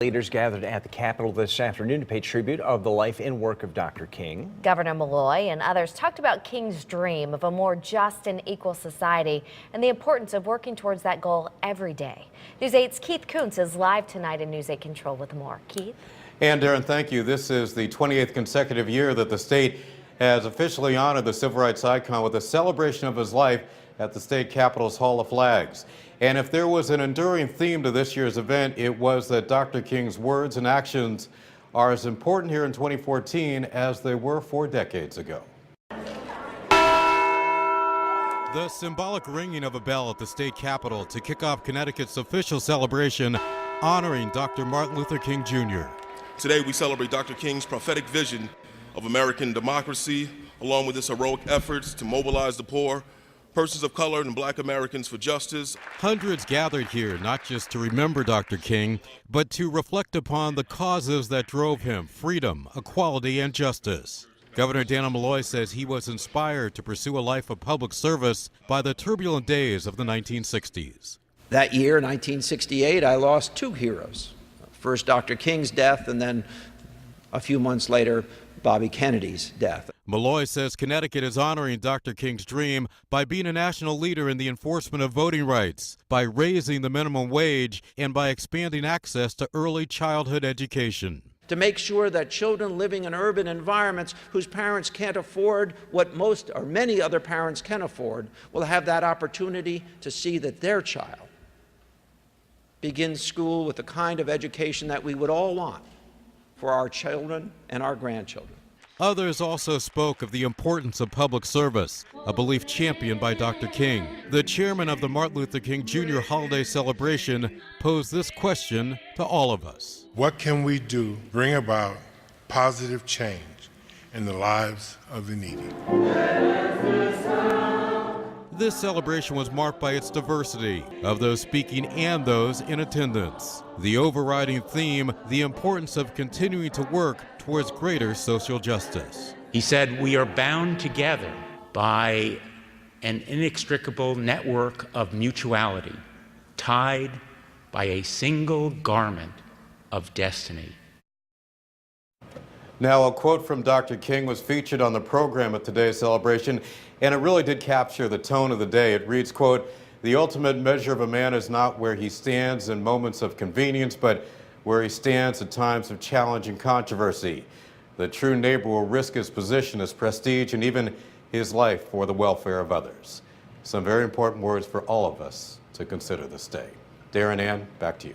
Leaders gathered at the Capitol this afternoon to pay tribute of the life and work of Dr. King. Governor Malloy and others talked about King's dream of a more just and equal society and the importance of working towards that goal every day. News 8's Keith Kuntz is live tonight in News 8 Control with more. Keith? And Darren, thank you. This is the 28th consecutive year that the state has officially honored the civil rights icon with a celebration of his life at the state capitol's Hall of Flags. And if there was an enduring theme to this year's event, it was that Dr. King's words and actions are as important here in 2014 as they were 4 decades ago. The symbolic ringing of a bell at the state capitol to kick off Connecticut's official celebration honoring Dr. Martin Luther King Jr. Today we celebrate Dr. King's prophetic vision of American democracy, along with his heroic efforts to mobilize the poor, persons of color, and Black Americans for justice. Hundreds gathered here not just to remember Dr. King, but to reflect upon the causes that drove him: freedom, equality, and justice. Governor Dannel Malloy says he was inspired to pursue a life of public service by the turbulent days of the 1960s. That year, 1968, I lost 2 heroes. First, Dr. King's death, and then a few months later, Bobby Kennedy's death. Malloy says Connecticut is honoring Dr. King's dream by being a national leader in the enforcement of voting rights, by raising the minimum wage, and by expanding access to early childhood education. To make sure that children living in urban environments whose parents can't afford what most or many other parents can afford will have that opportunity to see that their child begins school with the kind of education that we would all want for our children and our grandchildren. Others also spoke of the importance of public service, a belief championed by Dr. King. The chairman of the Martin Luther King Jr. holiday celebration posed this question to all of us. What can we do to bring about positive change in the lives of the needy? This celebration was marked by its diversity of those speaking and those in attendance. The overriding theme, the importance of continuing to work towards greater social justice. He said, "We are bound together by an inextricable network of mutuality, tied by a single garment of destiny." Now, a quote from Dr. King was featured on the program at today's celebration, and it really did capture the tone of the day. It reads, quote, "The ultimate measure of a man is not where he stands in moments of convenience, but where he stands at times of challenge and controversy. The true neighbor will risk his position, his prestige, and even his life for the welfare of others." Some very important words for all of us to consider this day. Darren, Ann, back to you.